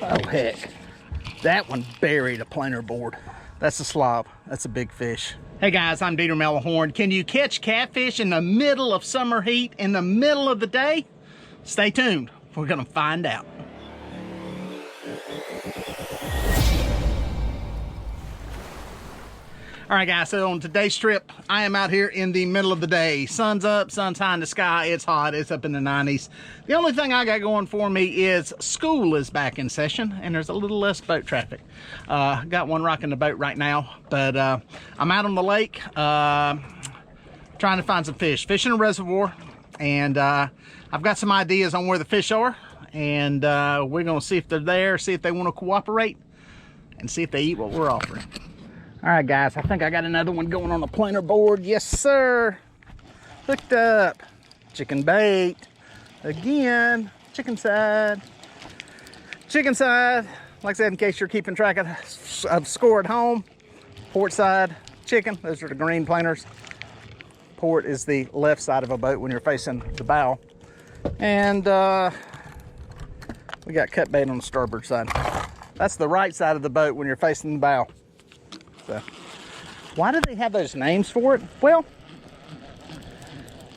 Oh heck, that one buried a planer board. That's a slob. That's a big fish. Hey guys, I'm Melhorn. Can you catch catfish in the middle of summer heat, in the middle of the day? Stay tuned. We're gonna find out. All right guys, so on today's trip, I am out here in the middle of the day. Sun's up, sun's high in the sky, it's hot, it's up in the 90s. The only thing I got going for me is school is back in session and there's a little less boat traffic. Got one rocking the boat right now, but I'm out on the lake trying to find some fish. Fish in a reservoir, and I've got some ideas on where the fish are, and we're gonna see if they're there, see if they wanna cooperate, and see if they eat what we're offering. All right, guys, I think I got another one going on the planer board. Yes, sir. Hooked up. Chicken bait. Again, chicken side. Chicken side. Like I said, in case you're keeping track of score at home. Port side, chicken. Those are the green planers. Port is the left side of a boat when you're facing the bow. And we got cut bait on the starboard side. That's the right side of the boat when you're facing the bow. So, why do they have those names for it? Well,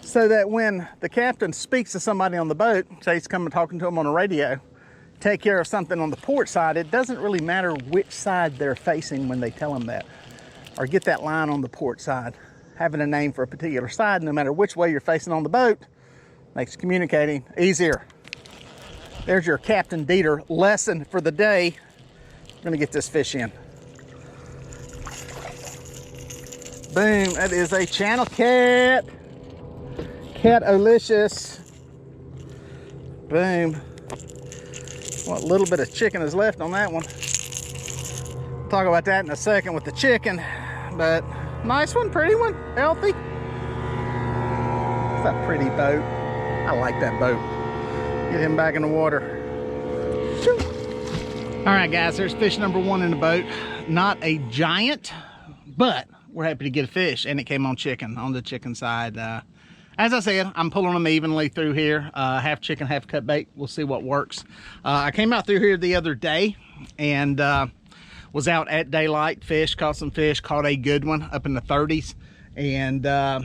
so that when the captain speaks to somebody on the boat, say he's coming talking to them on the radio, take care of something on the port side, it doesn't really matter which side they're facing when they tell them that. Or get that line on the port side. Having a name for a particular side, no matter which way you're facing on the boat, makes communicating easier. There's your Captain Dieter lesson for the day. We're gonna get this fish in. Boom, that is a channel cat. Cat-olicious. Boom. What little bit of chicken is left on that one. We'll talk about that in a second with the chicken. But nice one, pretty one, healthy. It's a pretty boat. I like that boat. Get him back in the water. Shoo. All right, guys, there's fish number one in the boat. Not a giant, but we're happy to get a fish, and it came on the chicken side. As I said, I'm pulling them evenly through here, half chicken, half cut bait. We'll see what works. I came out through here the other day and was out at daylight, caught some fish, caught a good one up in the 30s. And I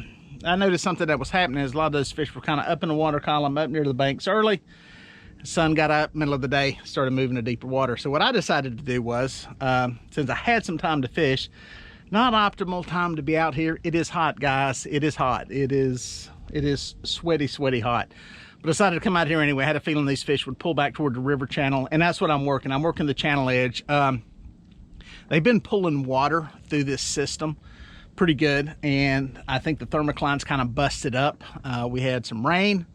noticed something that was happening is a lot of those fish were kind of up in the water column, up near the banks early. The sun got up, middle of the day, started moving to deeper water. So what I decided to do was, since I had some time to fish, not optimal time to be out here. It is hot, guys. It is hot. It is sweaty, sweaty hot. But I decided to come out here anyway. I had a feeling these fish would pull back toward the river channel, and that's what I'm working. I'm working the channel edge. They've been pulling water through this system pretty good, and I think the thermoclines kind of busted up. We had some rain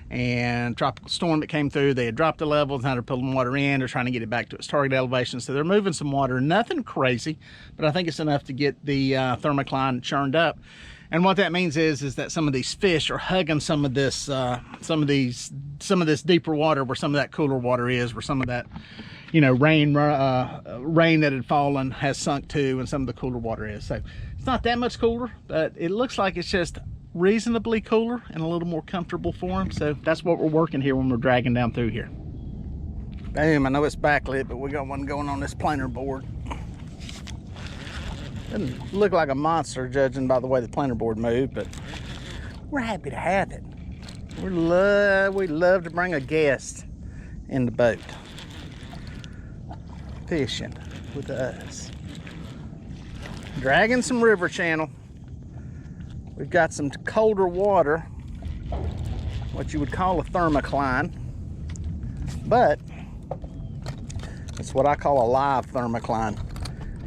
and tropical storm that came through. They had dropped the levels, now they're pulling water in. They're trying to get it back to its target elevation, so they're moving some water. Nothing crazy, but I think it's enough to get the thermocline churned up. And what that means is that some of these fish are hugging some of this deeper water, where some of that cooler water is, where some of that, you know, rain that had fallen has sunk to, and some of the cooler water is. So it's not that much cooler, but it looks like it's just reasonably cooler and a little more comfortable for them. So that's what we're working here when we're dragging down through here. Boom, I know it's backlit, but we got one going on this planer board. Doesn't look like a monster judging by the way the planer board moved, but we're happy to have it. We love to bring a guest in the boat fishing with us, dragging some river channel. We've got some colder water, what you would call a thermocline, but it's what I call a live thermocline.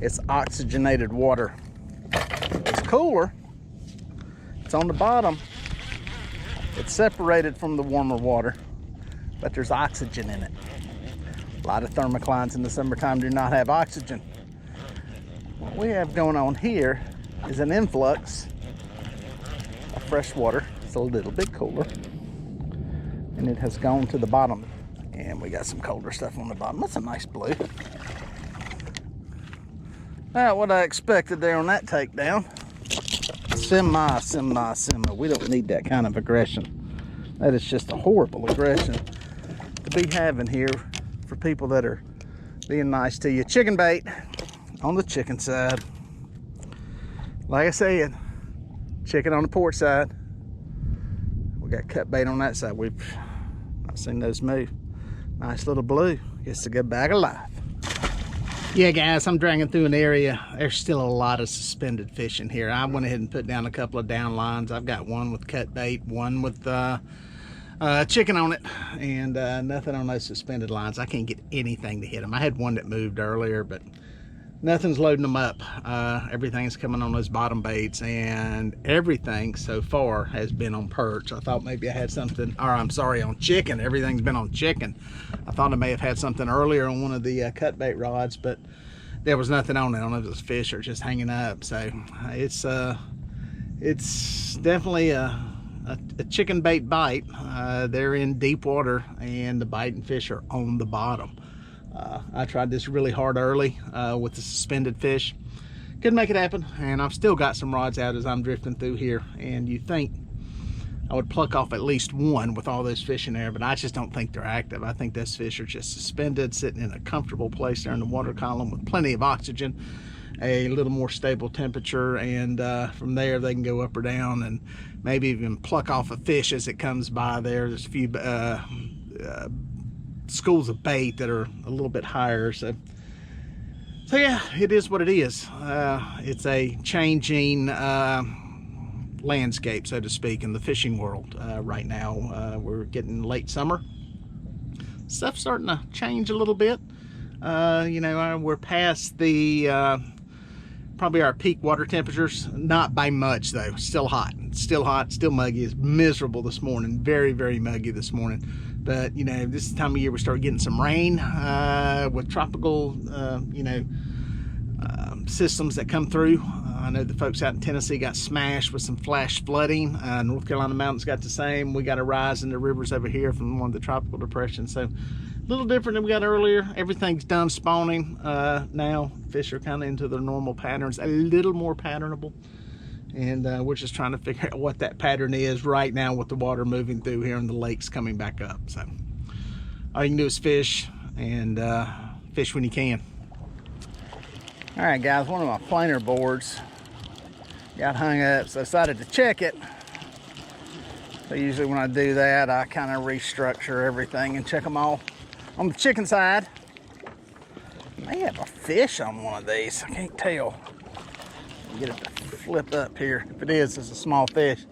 It's oxygenated water. It's cooler. It's on the bottom. It's separated from the warmer water, but there's oxygen in it. A lot of thermoclines in the summertime do not have oxygen. What we have going on here is an influx of fresh water. It's a little bit cooler, and it has gone to the bottom, and we got some colder stuff on the bottom. That's a nice blue. Not what I expected there on that takedown. Semi. We don't need that kind of aggression. That is just a horrible aggression to be having here for people that are being nice to you. Chicken bait on the chicken side. Like I said, chicken on the port side. We got cut bait on that side. I've seen those move. Nice little blue. Gets to go back alive. Yeah, guys, I'm dragging through an area. There's still a lot of suspended fish in here. I went ahead and put down a couple of down lines. I've got one with cut bait, one with chicken on it, and nothing on those suspended lines. I can't get anything to hit them. I had one that moved earlier, but nothing's loading them up. Everything's coming on those bottom baits, and everything so far has been on perch. I thought maybe I had something, or I'm sorry, on chicken. Everything's been on chicken. I thought I may have had something earlier on one of the cut bait rods, but there was nothing on it. I don't know if it was fish or just hanging up. So it's definitely a chicken bait bite. They're in deep water, and the biting fish are on the bottom. I tried this really hard early with the suspended fish. Couldn't make it happen, and I've still got some rods out as I'm drifting through here, and you think I would pluck off at least one with all those fish in there, but I just don't think they're active. I think those fish are just suspended, sitting in a comfortable place there in the water column with plenty of oxygen, a little more stable temperature, and from there they can go up or down and maybe even pluck off a fish as it comes by there. There's a few schools of bait that are a little bit higher. So yeah, it is what it is. It's a changing landscape, so to speak, in the fishing world right now. We're getting late summer. Stuff's starting to change a little bit. You know, we're past the probably our peak water temperatures. Not by much though. Still hot, still muggy. It's miserable this morning. Very, very muggy this morning. But you know, this time of year we start getting some rain with tropical you know, systems that come through. I know the folks out in Tennessee got smashed with some flash flooding. North Carolina mountains got the same. We got a rise in the rivers over here from one of the tropical depressions. So a little different than we got earlier. Everything's done spawning now. Fish are kind of into their normal patterns, a little more patternable. And we're just trying to figure out what that pattern is right now with the water moving through here and the lakes coming back up. So all you can do is fish, and fish when you can. All right, guys, one of my planer boards got hung up, so I decided to check it. So usually when I do that, I kind of restructure everything and check them all. On the chicken side, I may have a fish on one of these. I can't tell. Get it to flip up here. If it is, it's a small fish.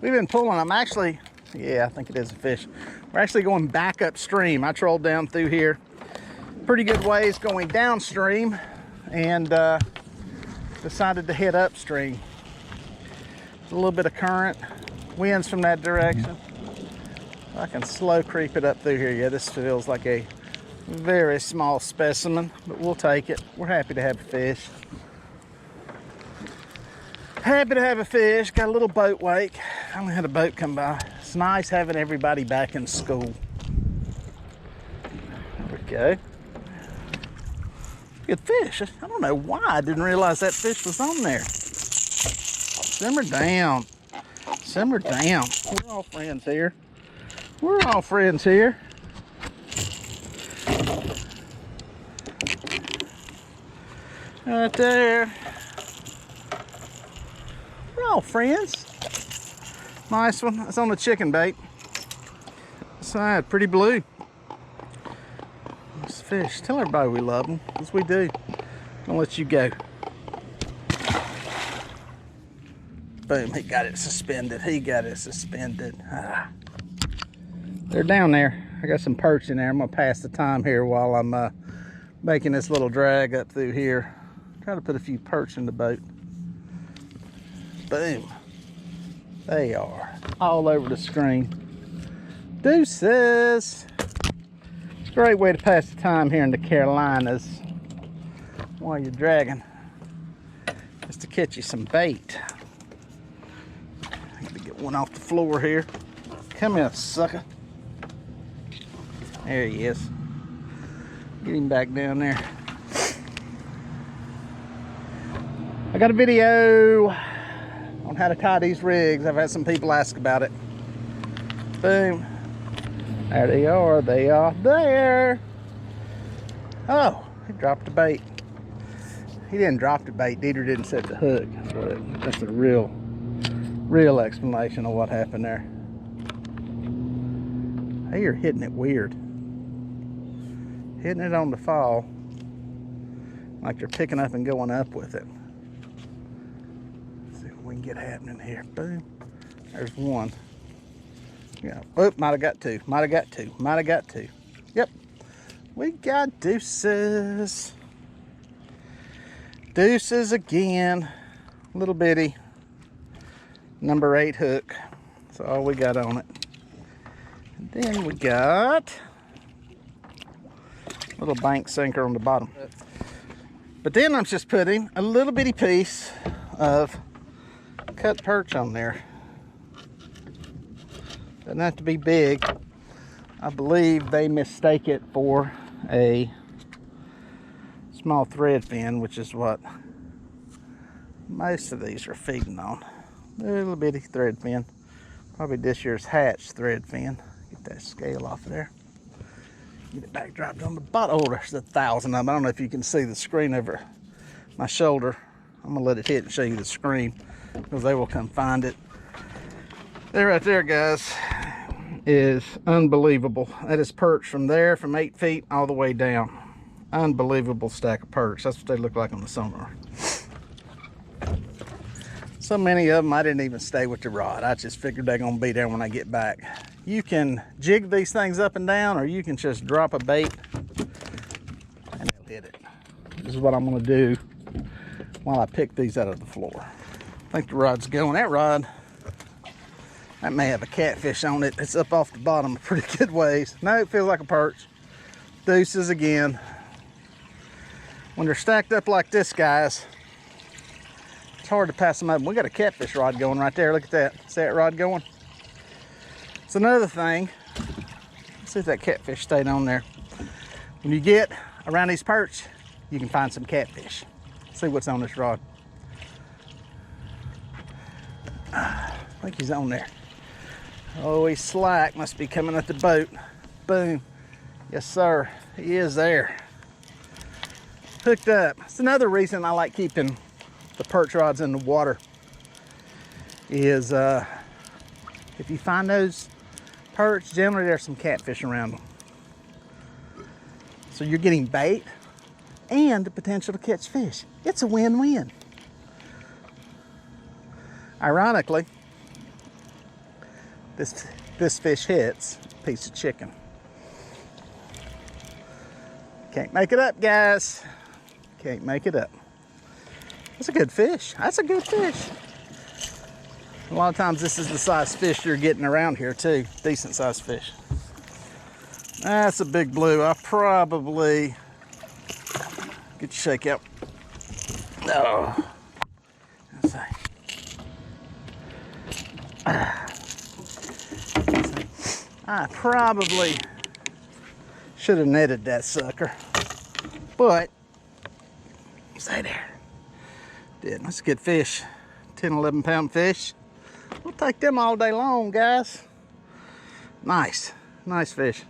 We've been pulling them. Actually, yeah, I think it is a fish. We're actually going back upstream. I trolled down through here pretty good ways going downstream, and decided to head upstream. A little bit of current, winds from that direction. I can slow creep it up through here. Yeah, this feels like a very small specimen, but we'll take it. We're happy to have a fish. Happy to have a fish. Got a little boat wake. I only had a boat come by. It's nice having everybody back in school. There we go. Good fish. I don't know why I didn't realize that fish was on there. Simmer down. Simmer down. We're all friends here. We're all friends here. Right there. We're all friends. Nice one. It's on the chicken bait. Side, pretty blue. This fish. Tell everybody we love them, as we do. I'll let you go. Boom, he got it suspended. He got it suspended. Ah. They're down there. I got some perch in there. I'm gonna pass the time here while I'm making this little drag up through here. Try to put a few perch in the boat. Boom. They are all over the screen. Deuces. It's a great way to pass the time here in the Carolinas while you're dragging, just to catch you some bait. I got to get one off the floor here. Come here, sucker. There he is. Get him back down there. I got a video on how to tie these rigs. I've had some people ask about it. Boom. There they are. They are there. Oh, He dropped the bait. He didn't drop the bait. Dieter didn't set the hook. That's a real explanation of what happened there. Hey, you're hitting it weird. Hitting it on the fall. Like they're picking up and going up with it. Let's see what we can get happening here. Boom. There's one. Yeah. Oh, might have got two. Might have got two. Might have got two. Yep. We got deuces. Deuces again. Little bitty. Number 8 hook. That's all we got on it. And then we got a little bank sinker on the bottom. But then I'm just putting a little bitty piece of cut perch on there. Doesn't have to be big. I believe they mistake it for a small thread fin, which is what most of these are feeding on. A little bitty thread fin. Probably this year's hatch thread fin. Get that scale off of there. Get it back dropped on the bottom. Oh, there's 1,000 of them. I don't know if you can see the screen over my shoulder. I'm gonna let it hit and show you the screen because they will come find it. There, right there, guys, is unbelievable. That is perch from there, from 8 feet all the way down. Unbelievable stack of perch. That's what they look like on the sonar. So many of them, I didn't even stay with the rod. I just figured they're gonna be there when I get back. You can jig these things up and down, or you can just drop a bait and they'll hit it. This is what I'm gonna do while I pick these out of the floor. I think the rod's going. That rod, that may have a catfish on it. It's up off the bottom a pretty good ways. No, it feels like a perch. Deuces again. When they're stacked up like this, guys, it's hard to pass them up. We got a catfish rod going right there. Look at that. See that rod going? It's another thing. Let's see if that catfish stayed on there. When you get around these perch, you can find some catfish. See what's on this rod. I think he's on there. Oh, he's slack. Must be coming at the boat. Boom. Yes, sir. He is there. Hooked up. It's another reason I like keeping the perch rods in the water is if you find those perch, generally there's some catfish around them. So you're getting bait and the potential to catch fish. It's a win-win. Ironically, this fish hits a piece of chicken. Can't make it up, guys. Can't make it up. That's a good fish. That's a good fish. A lot of times this is the size fish you're getting around here too. Decent sized fish. That's a big blue. I'll probably get your shake out. Oh. Let's see. I probably should have netted that sucker, but stay there. Did. That's a good fish. 10, 11 pound fish. We'll take them all day long, guys. Nice, nice fish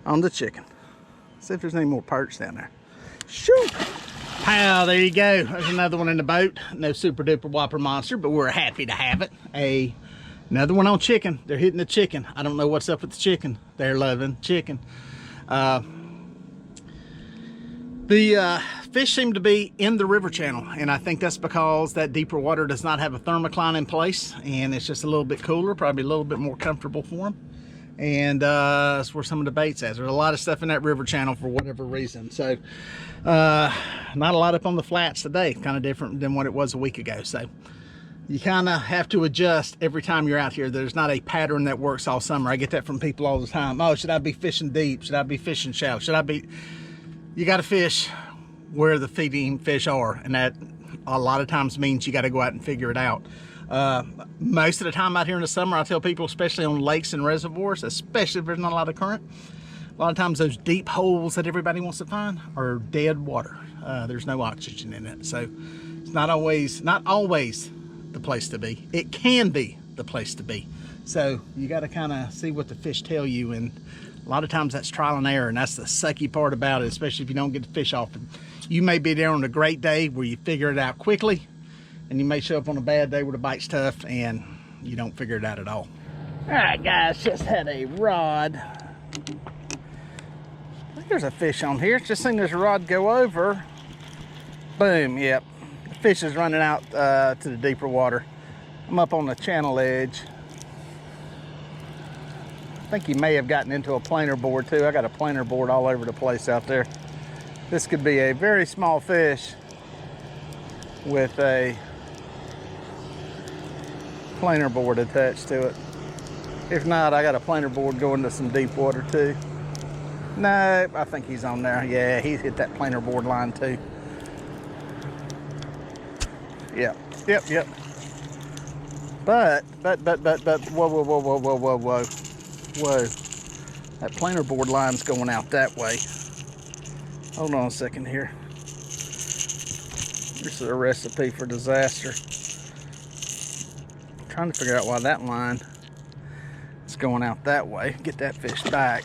on the chicken. See if there's any more perch down there. Shoot! Pow, there you go. There's another one in the boat. No super duper whopper monster, but we're happy to have it. Another one on chicken. They're hitting the chicken. I don't know what's up with the chicken. They're loving chicken. The fish seem to be in the river channel, and I think that's because that deeper water does not have a thermocline in place, and it's just a little bit cooler, probably a little bit more comfortable for them. And that's where some of the bait's at. There's a lot of stuff in that river channel for whatever reason. So not a lot up on the flats today. Kind of different than what it was a week ago. So you kind of have to adjust every time you're out here. There's not a pattern that works all summer. I get that from people all the time. Oh, should I be fishing deep? Should I be fishing shallow? Should I be... You got to fish where the feeding fish are, and that a lot of times means you got to go out and figure it out. Most of the time out here in the summer, I tell people, especially on lakes and reservoirs, especially if there's not a lot of current, a lot of times those deep holes that everybody wants to find are dead water. There's no oxygen in it, so it's not always the place to be. It can be the place to be. So you got to kind of see what the fish tell you and A lot of times that's trial and error, and that's the sucky part about it, especially if you don't get the fish off. You may be there on a great day where you figure it out quickly, and you may show up on a bad day where the bite's tough and you don't figure it out at all. All right, guys, just had a rod. I think there's a fish on here. Just seen this rod go over. Boom, yep. The fish is running out to the deeper water. I'm up on the channel edge. I think he may have gotten into a planer board too. I got a planer board all over the place out there. This could be a very small fish with a planer board attached to it. If not, I got a planer board going to some deep water too. No, I think he's on there. Yeah, he's hit that planer board line too. Yep. But, whoa. That planer board line's going out that way. Hold on a second here. This is a recipe for disaster. I'm trying to figure out why that line is going out that way. Get that fish back.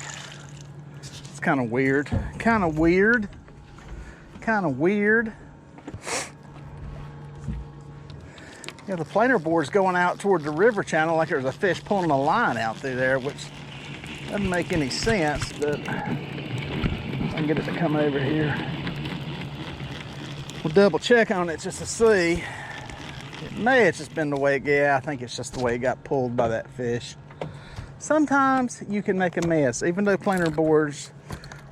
It's kind of weird. Yeah, the planer board's going out towards the river channel like there's a fish pulling a line out through there, which doesn't make any sense, but I can get it to come over here. We'll double check on it just to see. It may have just been the way, yeah, I think it's just the way it got pulled by that fish. Sometimes you can make a mess, even though planer boards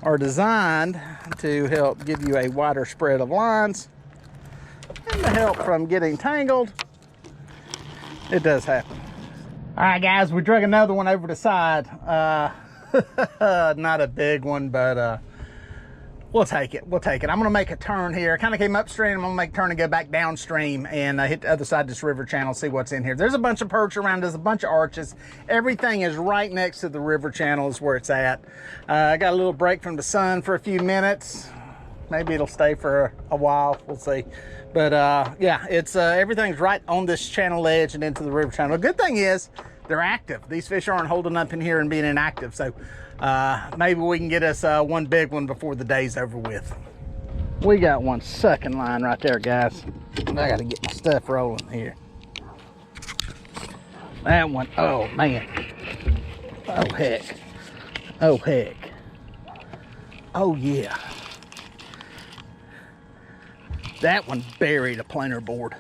are designed to help give you a wider spread of lines and to help from getting tangled. It does happen. All right, guys, we drug another one over the side. Not a big one, but we'll take it. I'm gonna make a turn here. Kind of came upstream. I'm gonna make a turn and go back downstream and hit the other side of this river channel, see what's in here. There's a bunch of perch around. There's a bunch of arches. Everything is right next to the river channel is where it's at. I got a little break from the sun for a few minutes. Maybe it'll stay for a while. We'll see. But yeah, it's everything's right on this channel edge and into the river channel. The good thing is they're active. These fish aren't holding up in here and being inactive. So maybe we can get us one big one before the day's over with. We got one sucking line right there, guys. I got to get my stuff rolling here. That one, oh man. Oh heck. Oh heck. Oh yeah. That one buried a planer board.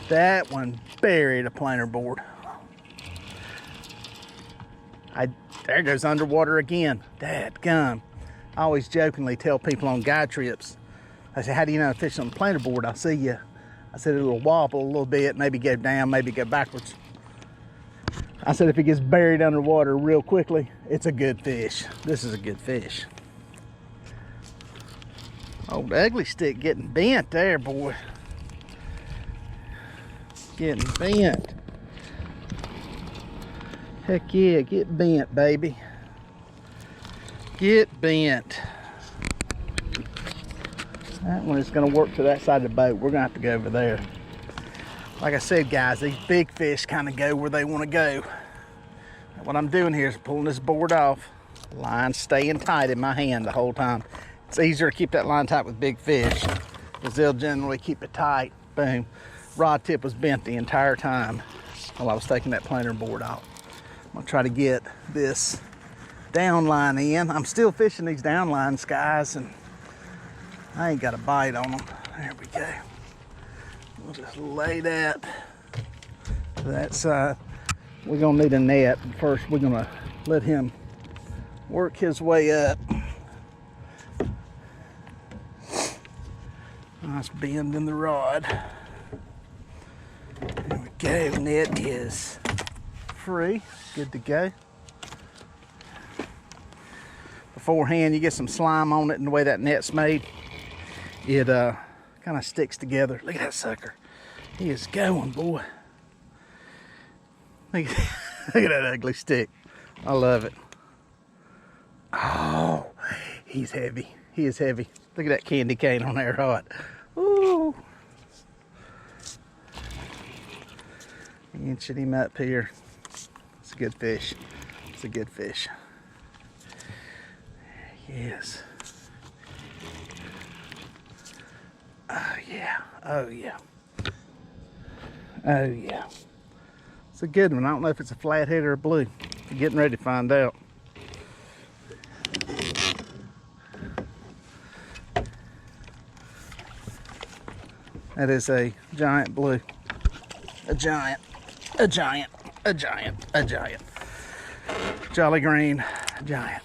There goes underwater again. Dadgum. I always jokingly tell people on guide trips, I say, how do you know fish on the planer board? I said it'll wobble a little bit, maybe go down, maybe go backwards. I said if it gets buried underwater real quickly, it's a good fish. This is a good fish. Old ugly stick getting bent there, boy. Getting bent. Heck yeah, get bent, baby. Get bent. That one is gonna work to that side of the boat. We're gonna have to go over there. Like I said, guys, these big fish kind of go where they want to go. And what I'm doing here is pulling this board off. Line staying tight in my hand the whole time. It's easier to keep that line tight with big fish because they'll generally keep it tight. Boom. Rod tip was bent the entire time while I was taking that planer board off. I'm gonna try to get this down line in. I'm still fishing these down lines, guys, and I ain't got a bite on them. There we go. We'll just lay that to that side. We're gonna need a net. First, we're gonna let him work his way up. Nice bend in the rod. There we go. Net is free. Good to go. Beforehand, you get some slime on it, and the way that net's made, it kind of sticks together. Look at that sucker. He is going, boy. Look at that ugly stick. I love it. Oh, he's heavy. He is heavy. Look at that candy cane on that rod. Ooh. Inching him up here. It's a good fish. It's a good fish. Yes. Oh yeah, oh yeah. Oh yeah. It's a good one. I don't know if it's a flathead or a blue. I'm getting ready to find out. That is a giant blue. A giant, a giant, a giant, a giant. Jolly green giant.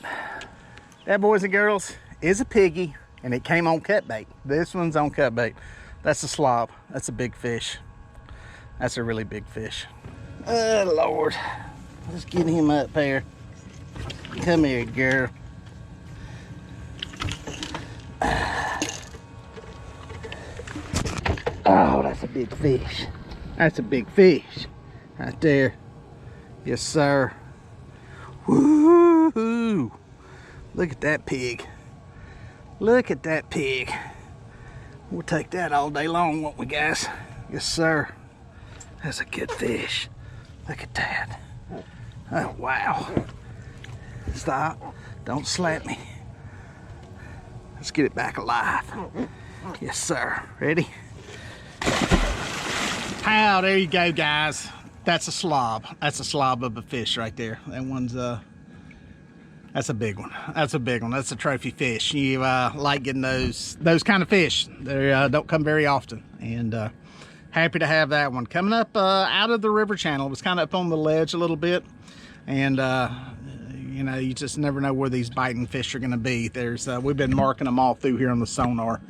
That, boys and girls, is a piggy, and it came on cut bait. This one's on cut bait. That's a slob. That's a big fish. That's a really big fish. Oh, Lord. Let's get him up here. Come here, girl. Oh, that's a big fish. That's a big fish. Right there. Yes, sir. Woo-hoo. Look at that pig. Look at that pig. We'll take that all day long, won't we, guys? Yes, sir. That's a good fish. Look at that. Oh, wow. Stop. Don't slap me. Let's get it back alive. Yes, sir. Ready? How, there you go, guys. That's a slob. That's a slob of a fish right there. That one's that's a big one. That's a big one. That's a trophy fish. You like getting those kind of fish. They don't come very often, and happy to have that one coming up out of the river channel. It was kind of up on the ledge a little bit, and you know, you just never know where these biting fish are going to be. There's we've been marking them all through here on the sonar.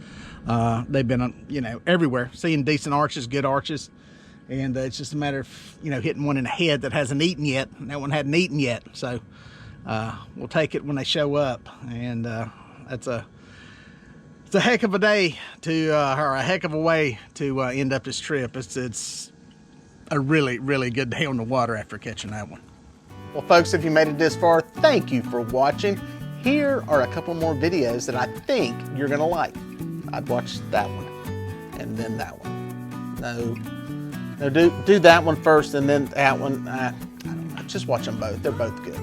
They've been you know, everywhere, seeing decent arches, good arches. And it's just a matter of, you know, hitting one in the head that hasn't eaten yet. And that one hadn't eaten yet. So we'll take it when they show up. And it's a heck of a day to, or a heck of a way to end up this trip. It's a really, really good day on the water after catching that one. Well, folks, if you made it this far, thank you for watching. Here are a couple more videos that I think you're going to like. I'd watch that one and then that one. No, do that one first and then that one. I don't know. Just watch them both. They're both good.